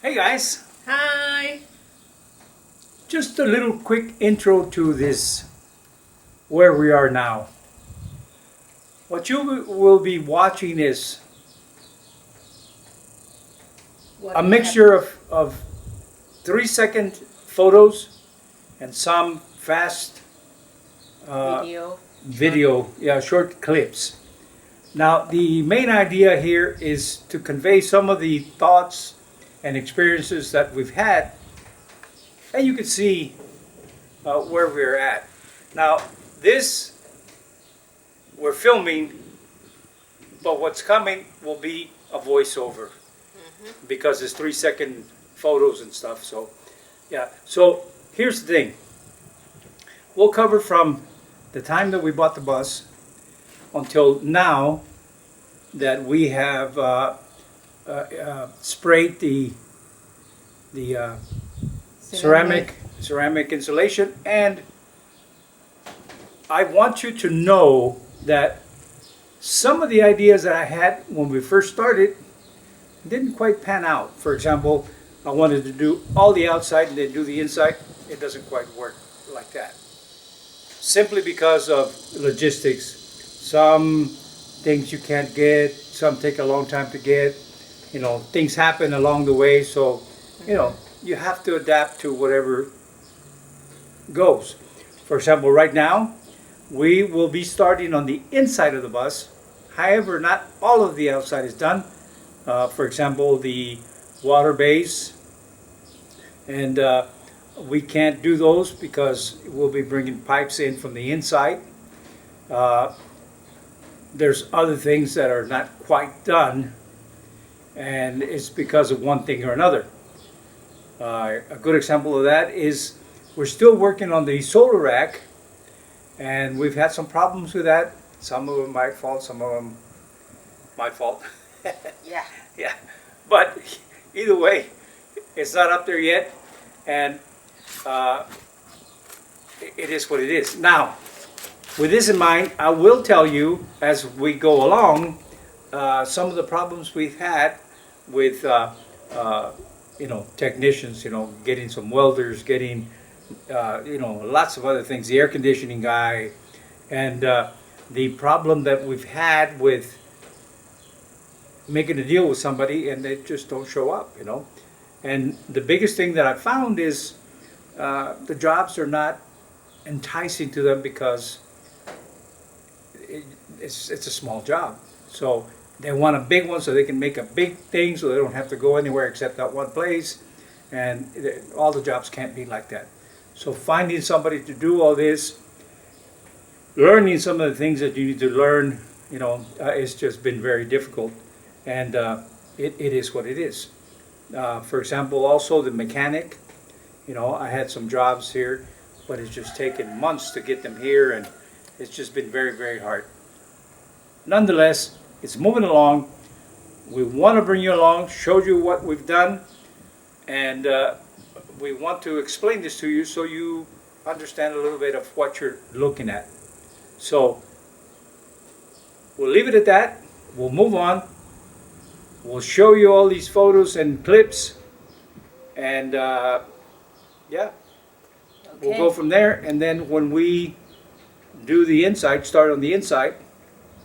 Hey guys, Hi. just a little quick intro to this where we are now. What you will be watching is What a we have mixture of 3 second photos and some fast uh, video. Short. video, yeah, short clips. Now, the main idea here is to convey some of the thoughts and experiences that we've had, and you can see where we're at. Now, this we're filming, but what's coming will be a voiceover because it's 3 second photos and stuff. So, yeah. So here's the thing: we'll cover from the time that we bought the bus until now that we have sprayed the ceramic insulation, and I want you to know that some of the ideas that I had when we first started didn't quite pan out. For example, I wanted to do all the outside and then do the inside. It doesn't quite work like that. Simply because of logistics. Some things you can't get, some take a long time to get. Things happen along the way, so you have to adapt to whatever goes. For example, right now, we will be starting on the inside of the bus. However, not all of the outside is done. For example, the water bays, and we can't do those because we'll be bringing pipes in from the inside. Uh, there's other things that are not quite done, and it's because of one thing or another. A good example of that is we're still working on the solar rack, and we've had some problems with that. Some of them my fault, some of them my fault. Yeah. Yeah, but either way, it's not up there yet, and uh, it is what it is. Now, with this in mind, I will tell you as we go along some of the problems we've had with technicians, getting some welders, getting lots of other things, the air conditioning guy, and the problem that we've had with making a deal with somebody and they just don't show up. And the biggest thing that I found is the jobs are not enticing to them because it's a small job. So they want a big one so they can make a big thing so they don't have to go anywhere except that one place. And all the jobs can't be like that. So finding somebody to do all this, learning some of the things that you need to learn, it's just been very difficult. And it is what it is. For example, also the mechanic, I had some jobs here, but it's just taken months to get them here, and it's just been very, very hard. Nonetheless, it's moving along. We want to bring you along, show you what we've done, and we want to explain this to you so you understand a little bit of what you're looking at. So we'll leave it at that. We'll move on. We'll show you all these photos and clips, and yeah, we'll go from there. And then when we do the inside, start on the inside,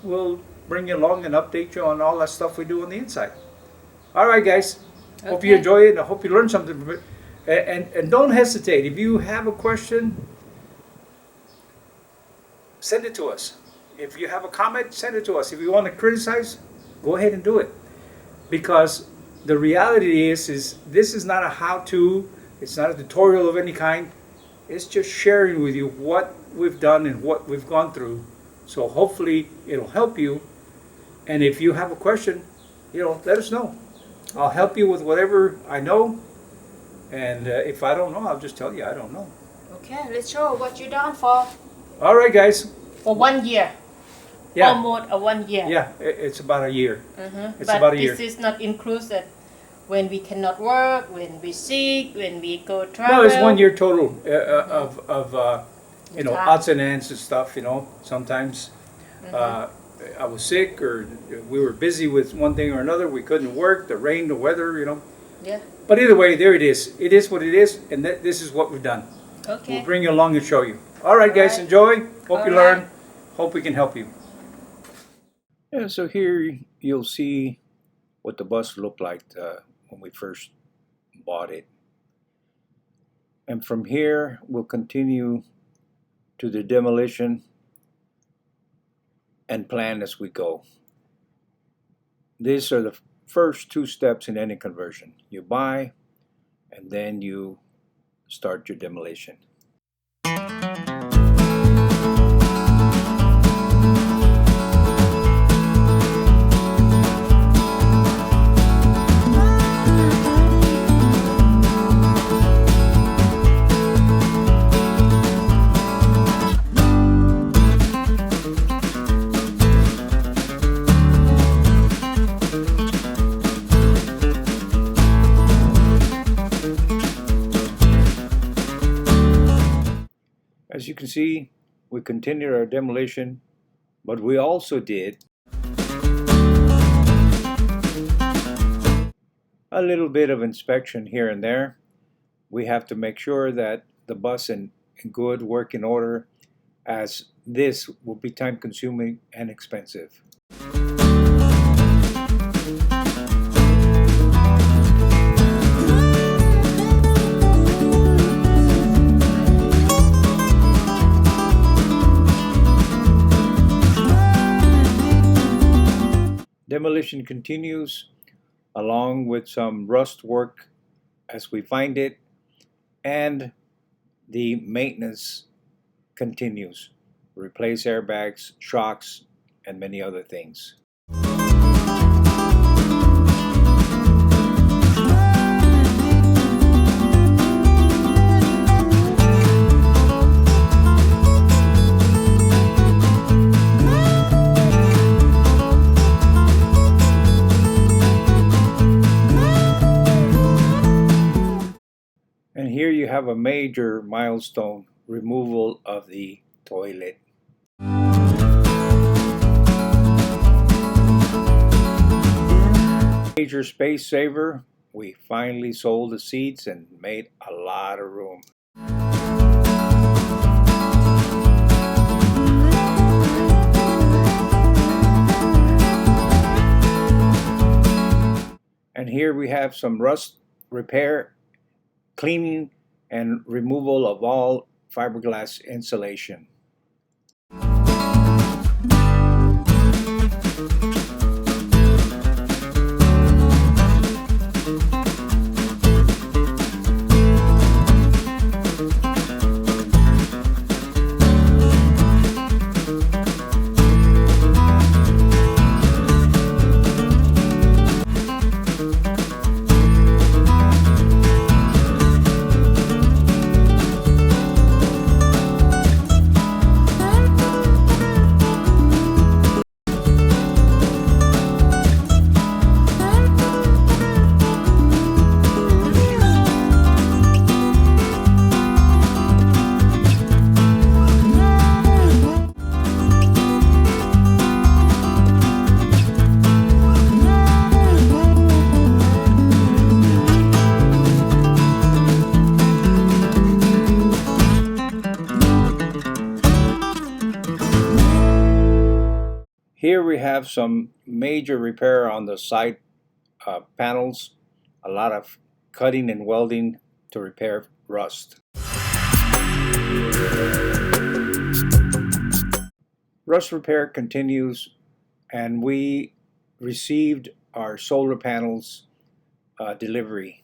we'll bring you along and update you on all that stuff we do on the inside. All right, guys. Hope you enjoy it, and I hope you learned something from it. And don't hesitate. If you have a question, send it to us. If you have a comment, send it to us. If you want to criticize, go ahead and do it. Because the reality is this is not a how-to. It's not a tutorial of any kind. It's just sharing with you what we've done and what we've gone through. So hopefully it'll help you. And if you have a question, let us know. I'll help you with whatever I know. And if I don't know, I'll just tell you I don't know. Okay, let's show what you done for All right, guys. 1 year. Yeah. Almost a 1 year. Yeah, it's about a year. It's But about a year. this is not included when we cannot work, when we sick, when we go travel. No, it's 1 year total of Okay. odds and ends and stuff. Sometimes I was sick or we were busy with one thing or another. We couldn't work. The rain, the weather. Yeah. But either way, there it is. It is what it is, and this is what we've done. Okay. We'll bring you along and show you. All right, guys, Alright. enjoy. Hope you learn. Alright. Hope we can help you. Yeah, so here you'll see what the bus looked like when we first bought it. And from here, we'll continue to the demolition and plan as we go. These are the first two steps in any conversion. You buy, and then you start your demolition. As you can see, we continued our demolition, but we also did a little bit of inspection here and there. We have to make sure that the bus in good working order, as this will be time consuming and expensive. Demolition continues along with some rust work as we find it, and the maintenance continues. Replace airbags, shocks, and many other things. And here you have a major milestone, removal of the toilet. Major space saver. We finally sold the seats and made a lot of room. And here we have some rust repair, cleaning and removal of all fiberglass insulation. Here we have some major repair on the side panels, a lot of cutting and welding to repair rust. Rust repair continues, and we received our solar panels delivery.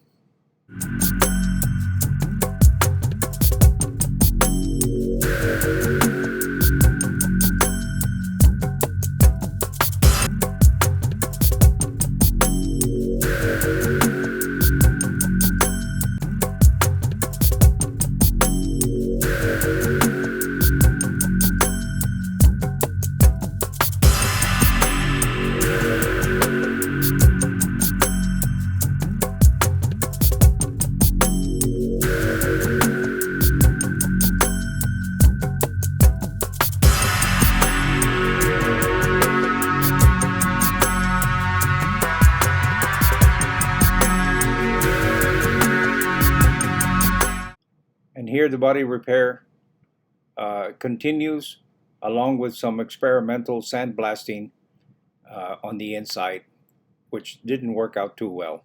the body repair continues, along with some experimental sandblasting on the inside, which didn't work out too well.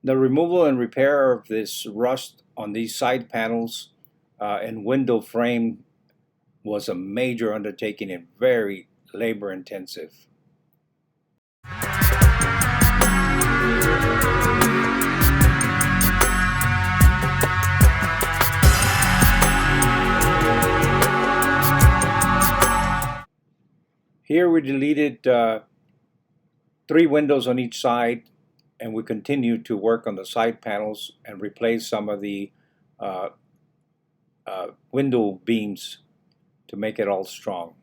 The removal and repair of this rust on these side panels and window frame was a major undertaking and very labor intensive. Here we deleted 3 windows on each side, and we continue to work on the side panels and replace some of the window beams to make it all strong.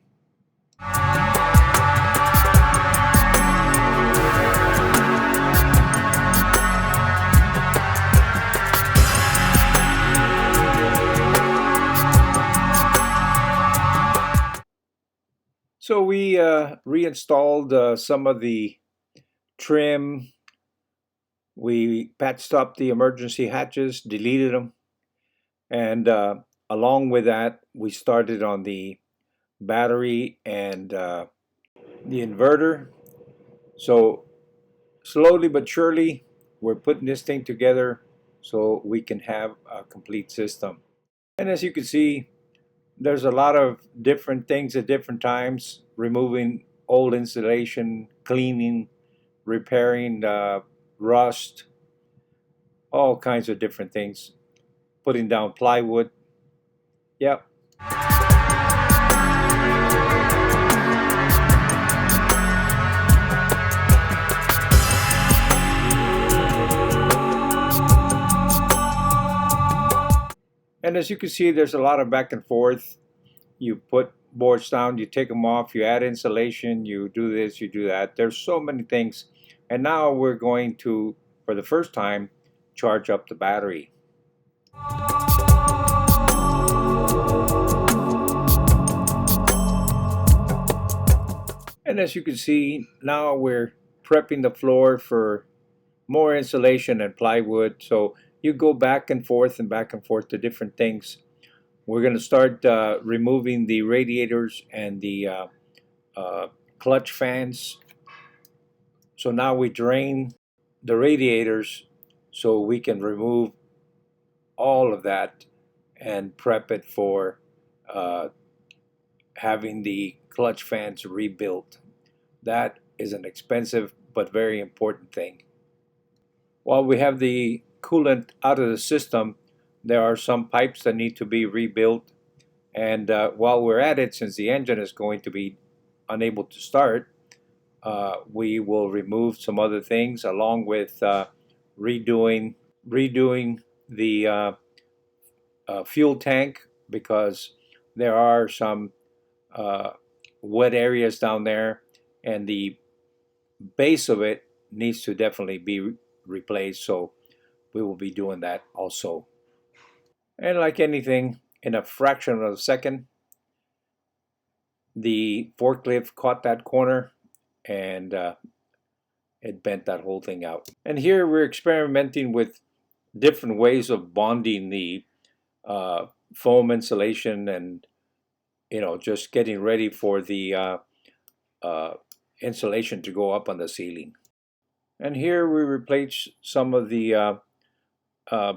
So we reinstalled some of the trim. We patched up the emergency hatches, deleted them, and along with that, we started on the battery and the inverter. So slowly but surely, we're putting this thing together so we can have a complete system. And as you can see, there's a lot of different things at different times: removing old insulation, cleaning, repairing rust, all kinds of different things, putting down plywood. Yep. And as you can see, there's a lot of back and forth. You put boards down, you take them off, you add insulation, you do this, you do that. There's so many things. And now we're going to, for the first time, charge up the battery. And as you can see, now we're prepping the floor for more insulation and plywood. So you go back and forth to different things. We're going to start removing the radiators and the clutch fans. So now we drain the radiators so we can remove all of that and prep it for having the clutch fans rebuilt. That is an expensive but very important thing. While we have the coolant out of the system, there are some pipes that need to be rebuilt. And while we're at it, since the engine is going to be unable to start, we will remove some other things along with redoing the fuel tank, because there are some wet areas down there, and the base of it needs to definitely be replaced. So we will be doing that also. And like anything, in a fraction of a second, the forklift caught that corner and it bent that whole thing out. And here we're experimenting with different ways of bonding the foam insulation, and just getting ready for the insulation to go up on the ceiling. And here we replace some of the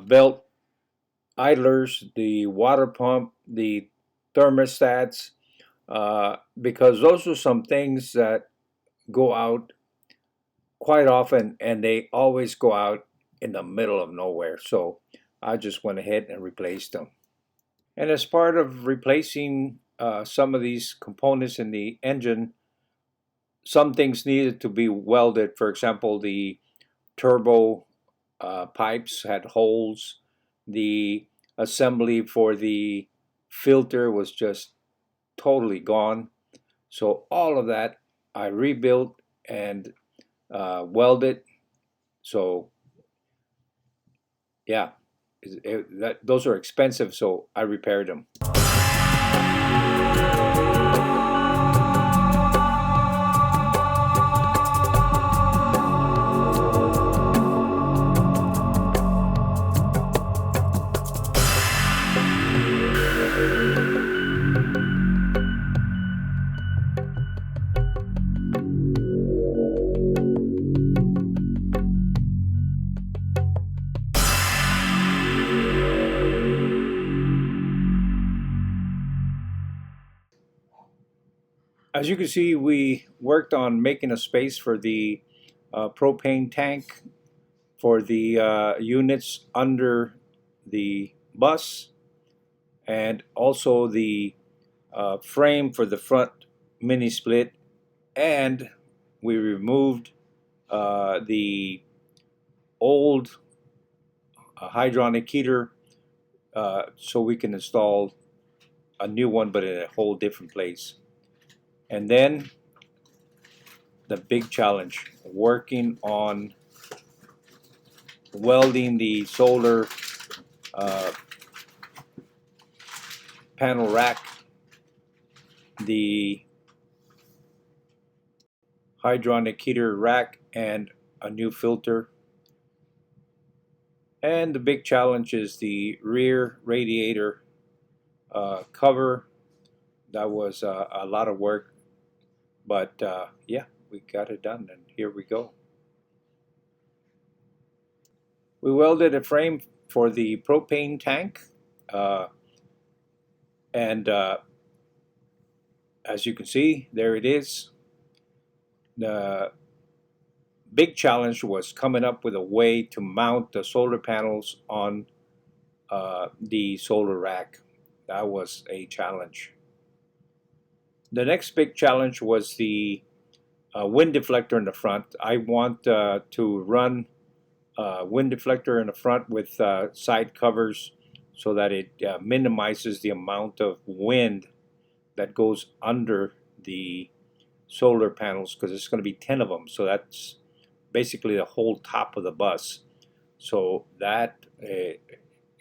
belt idlers, the water pump, the thermostats, because those are some things that go out quite often, and they always go out in the middle of nowhere. So I just went ahead and replaced them. And as part of replacing some of these components in the engine, some things needed to be welded. For example, the turbo pipes had holes. The assembly for the filter was just totally gone. So all of that I rebuilt and welded. So yeah, those are expensive, so I repaired them. As you can see, we worked on making a space for the propane tank for the units under the bus, and also the frame for the front mini split, and we removed the old hydronic heater so we can install a new one but in a whole different place. And then the big challenge, working on welding the solar panel rack, the hydronic heater rack, and a new filter. And the big challenge is the rear radiator cover. That was a lot of work, but yeah, we got it done, and here we go. We welded a frame for the propane tank, and as you can see, there it is. The big challenge was coming up with a way to mount the solar panels on the solar rack. That was a challenge. The next big challenge was the wind deflector in the front. I want to run wind deflector in the front with side covers so that it minimizes the amount of wind that goes under the solar panels, because it's going to be 10 of them, so that's basically the whole top of the bus. So that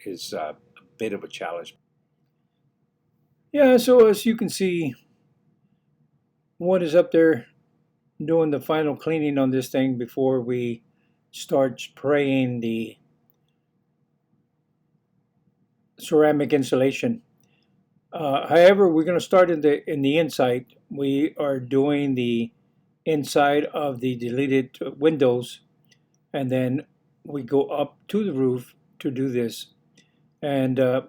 is a bit of a challenge. Yeah, so as you can see, Woon is up there doing the final cleaning on this thing before we start spraying the ceramic insulation. However, we're going to start in the inside. We are doing the inside of the deleted windows, and then we go up to the roof to do this. And a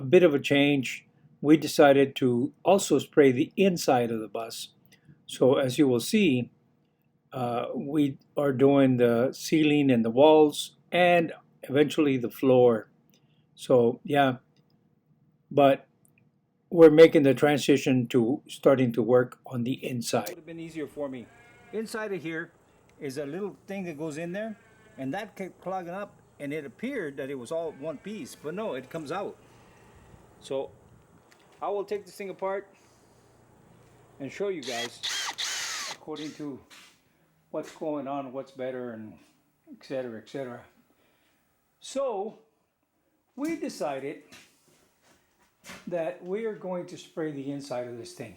bit of a change, we decided to also spray the inside of the bus. So as you will see, we are doing the ceiling and the walls and eventually the floor. So yeah, but we're making the transition to starting to work on the inside. It would have been easier for me. Inside of here is a little thing that goes in there, and that kept clogging up, and it appeared that it was all one piece, but no, it comes out. So I will take this thing apart and show you guys according to what's going on, what's better, and etc., etc. So we decided that we are going to spray the inside of this thing.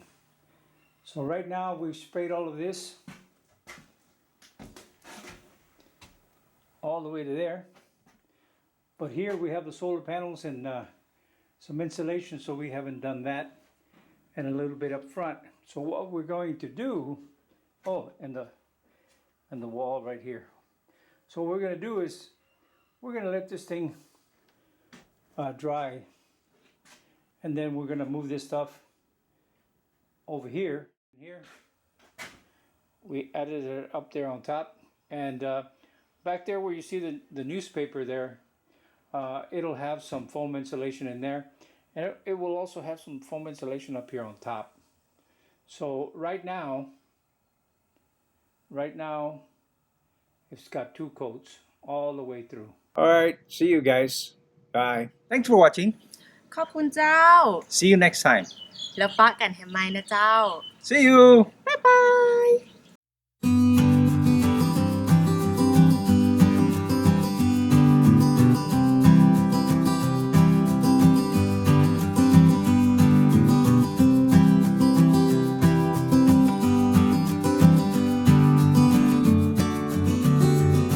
So right now we've sprayed all of this all the way to there, but here we have the solar panels and some insulation, so we haven't done that, and a little bit up front. So what we're going to do, oh, and the wall right here. So what we're going to do is we're going to let this thing dry, and then we're going to move this stuff over here. Here we added it up there on top, and back there where you see the newspaper there, it'll have some foam insulation in there, and it will also have some foam insulation up here on top. So right now it's got 2 coats all the way through. All right, see you guys. Bye. Thanks for watching. ขอบคุณเจ้า See you next time. แล้วปะกันแฮมไมนะเจ้า See you.บ๊ายบาย